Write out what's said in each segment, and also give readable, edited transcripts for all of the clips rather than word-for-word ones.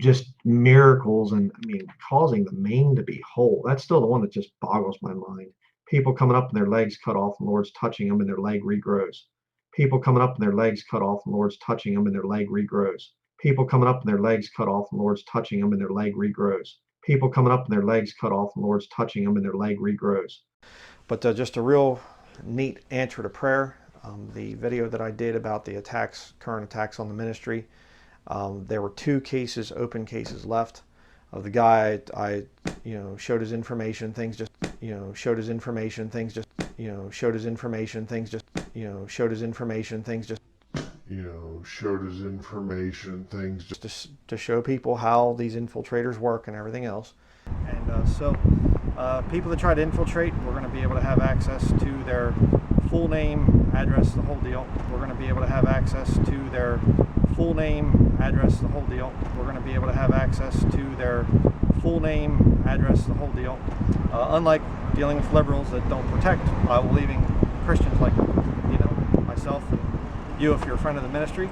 just miracles, and I mean, causing the Maine to be whole. That's still the one that just boggles my mind. People coming up and their legs cut off, and Lord's touching them, and their leg regrows. People coming up and their legs cut off, and Lord's touching them, and their leg regrows. People coming up and their legs cut off, and Lord's touching them, and their leg regrows. People coming up and their legs cut off, and Lord's touching them, and their leg regrows. But just a real neat answer to prayer. The video that I did about the attacks, current attacks on the ministry, there were 2 cases, open cases left. Of the guy, I showed his information, things just, showed his information, things just, showed his information, things just, showed his information, things just, showed his information, things just to show people how these infiltrators work and everything else. And so people that try to infiltrate, we're going to be able to have access to their full name, address, the whole deal. We're going to be able to have access to their full name, address, the whole deal. We're going to be able to have access to their full name, address, the whole deal. Unlike dealing with liberals that don't protect while leaving Christians like, myself and you if you're a friend of the ministry.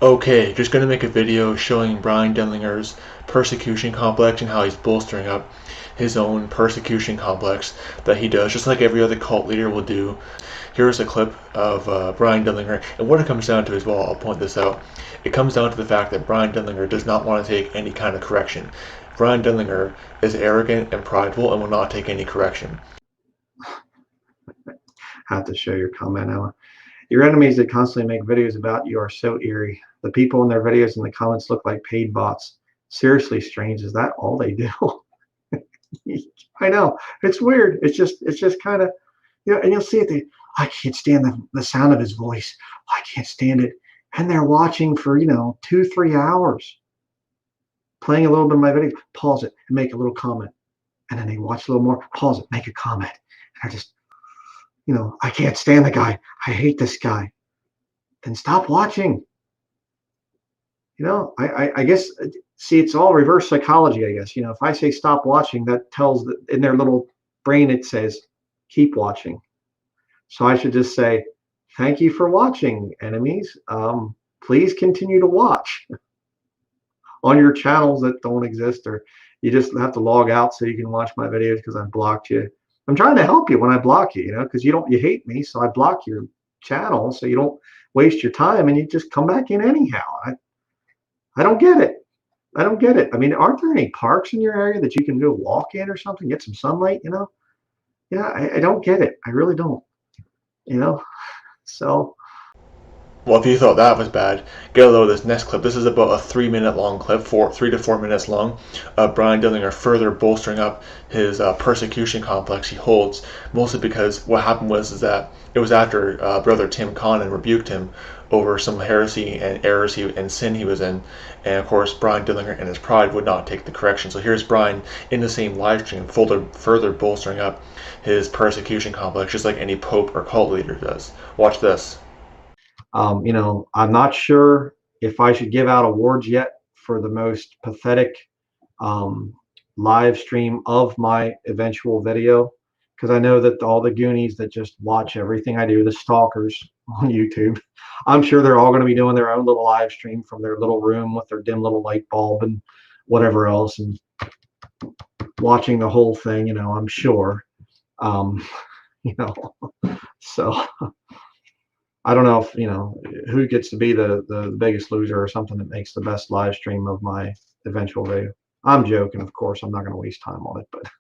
Okay, just going to make a video showing Bryan Denlinger's persecution complex and how he's bolstering up his own persecution complex that he does, just like every other cult leader will do. Here's a clip of Bryan Denlinger, and what it comes down to as well, I'll point this out, it comes down to the fact that Bryan Denlinger does not want to take any kind of correction. Bryan Denlinger is arrogant and prideful and will not take any correction. I have to show your comment, Ella. Your enemies that constantly make videos about you are so eerie. The people in their videos in the comments look like paid bots. Seriously strange. Is that all they do? I know. It's weird. It's just kind of, and you'll see it. I can't stand the sound of his voice. I can't stand it. And they're watching for, 2-3 hours. Playing a little bit of my video, pause it and make a little comment. And then they watch a little more, pause it, make a comment. And I just, I can't stand the guy. I hate this guy. Then stop watching. I guess, see, it's all reverse psychology, I guess. If I say stop watching, that tells that in their little brain, it says keep watching. So I should just say, thank you for watching, enemies. Please continue to watch on your channels that don't exist, or you just have to log out so you can watch my videos because I've blocked you. I'm trying to help you when I block you, because you hate me, so I block your channel so you don't waste your time and you just come back in anyhow. I don't get it. I don't get it. I mean, aren't there any parks in your area that you can go walk in or something, get some sunlight, Yeah, I don't get it. I really don't, so. Well, if you thought that was bad, get a load of this next clip. This is about a 3-minute long clip, 3 to 4 minutes long. Bryan Denlinger further bolstering up his persecution complex he holds, mostly because what happened was that it was after Brother Tim Connon rebuked him over some heresy and errors and sin he was in, and of course Bryan Denlinger and his pride would not take the correction. So here's Bryan in the same live stream further bolstering up his persecution complex, just like any pope or cult leader does. Watch this. I'm not sure if I should give out awards yet for the most pathetic live stream of my eventual video, because I know that all the Goonies that just watch everything I do, the stalkers on YouTube, I'm sure they're all going to be doing their own little live stream from their little room with their dim little light bulb and whatever else, and watching the whole thing, I'm sure. So I don't know if, who gets to be the biggest loser or something that makes the best live stream of my eventual video. I'm joking, of course. I'm not going to waste time on it, but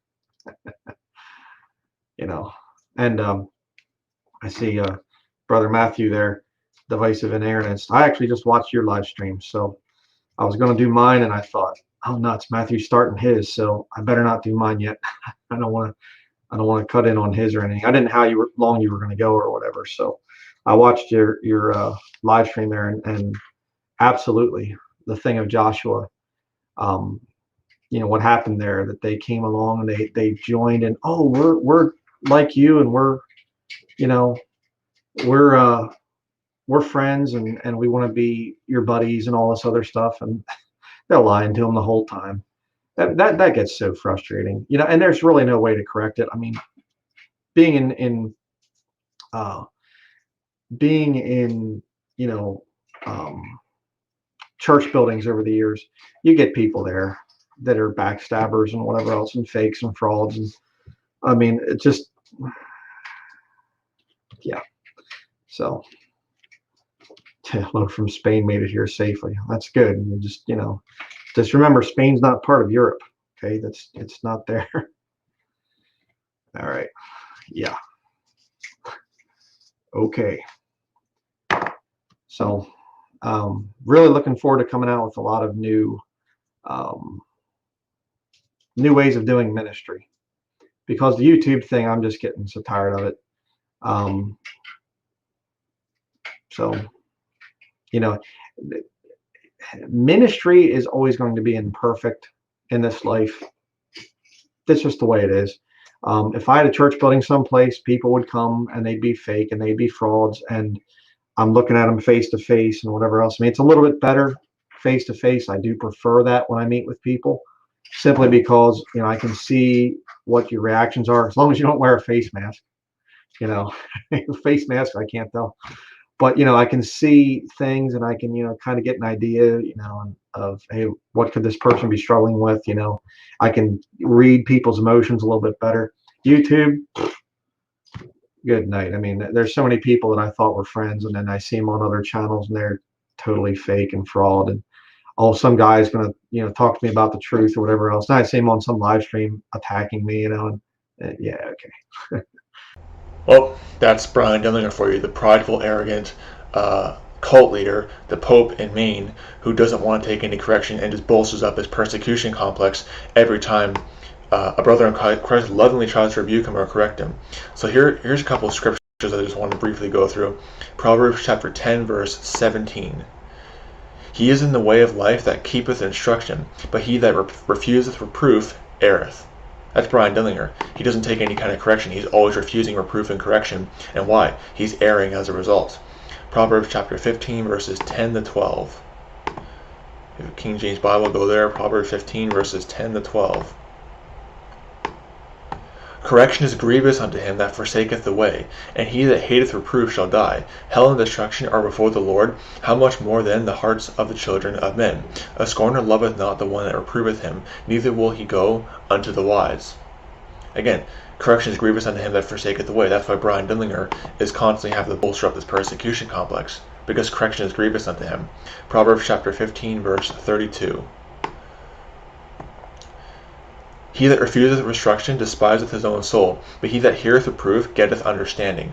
and I see Brother Matthew there, divisive and arrogant. I actually just watched your live stream, so I was going to do mine, and I thought, oh nuts, Matthew's starting his, so I better not do mine yet. I don't want to cut in on his or anything. I didn't know how long you were going to go or whatever, so I watched your live stream there, and absolutely the thing of Joshua. What happened there, that they came along and they joined, and oh, we're like you, and we're friends, and we want to be your buddies and all this other stuff, and they're lying to him the whole time. That gets so frustrating, and there's really no way to correct it. I mean, being in church buildings over the years, you get people there that are backstabbers and whatever else, and fakes and frauds. And I mean, it just, yeah. So, load from Spain made it here safely. That's good. And you just remember, Spain's not part of Europe. Okay, it's not there. All right. Yeah. Okay. So, really looking forward to coming out with a lot of new ways of doing ministry, because the YouTube thing, I'm just getting so tired of it. So, ministry is always going to be imperfect in this life. That's just the way it is. If I had a church building someplace, people would come and they'd be fake and they'd be frauds, and I'm looking at them face to face and whatever else. I mean, it's a little bit better face to face. I do prefer that when I meet with people, simply because I can see what your reactions are, as long as you don't wear a face mask. Face mask, I can't tell. But I can see things, and I can kind of get an idea of, hey, what could this person be struggling with. I can read people's emotions a little bit better. YouTube, good night. I mean, there's so many people that I thought were friends, and then I see them on other channels and they're totally fake and fraud. And some guy's gonna talk to me about the truth or whatever else, and I see him on some live stream attacking me. And yeah, okay. Well, that's Bryan Denlinger for you, the prideful, arrogant cult leader, the Pope in Maine, who doesn't want to take any correction and just bolsters up his persecution complex every time a brother in Christ lovingly tries to rebuke him or correct him. So here's a couple of scriptures I just want to briefly go through. Proverbs chapter 10, verse 17. He is in the way of life that keepeth instruction, but he that refuseth reproof erreth. That's Bryan Denlinger. He doesn't take any kind of correction. He's always refusing reproof and correction. And why? He's erring as a result. Proverbs chapter 15, verses 10 to 12. If you King James Bible, go there. Proverbs 15, verses 10 to 12. Correction is grievous unto him that forsaketh the way, and he that hateth reproof shall die. Hell and destruction are before the Lord. How much more then the hearts of the children of men? A scorner loveth not the one that reproveth him, neither will he go unto the wise. Again, correction is grievous unto him that forsaketh the way. That's why Bryan Denlinger is constantly having to bolster up this persecution complex, because correction is grievous unto him. Proverbs chapter 15, verse 32. He that refuseth instruction despiseth his own soul, but he that heareth reproof getteth understanding.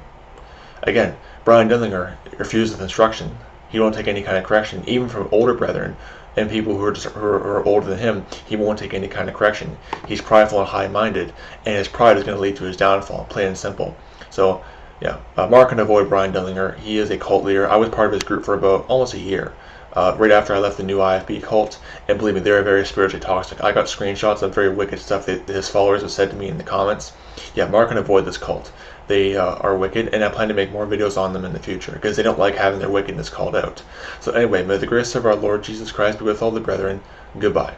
Again, Bryan Denlinger refuseth instruction. He won't take any kind of correction, even from older brethren and people who are older than him. He won't take any kind of correction. He's prideful and high-minded, and his pride is going to lead to his downfall, plain and simple. So, yeah, mark and avoid Bryan Denlinger. He is a cult leader. I was part of his group for about almost a year. Right after I left the new IFB cult, and believe me, they're very spiritually toxic. I got screenshots of very wicked stuff that his followers have said to me in the comments. Yeah, mark and avoid this cult. They are wicked, and I plan to make more videos on them in the future, because they don't like having their wickedness called out. So anyway, may the grace of our Lord Jesus Christ be with all the brethren. Goodbye.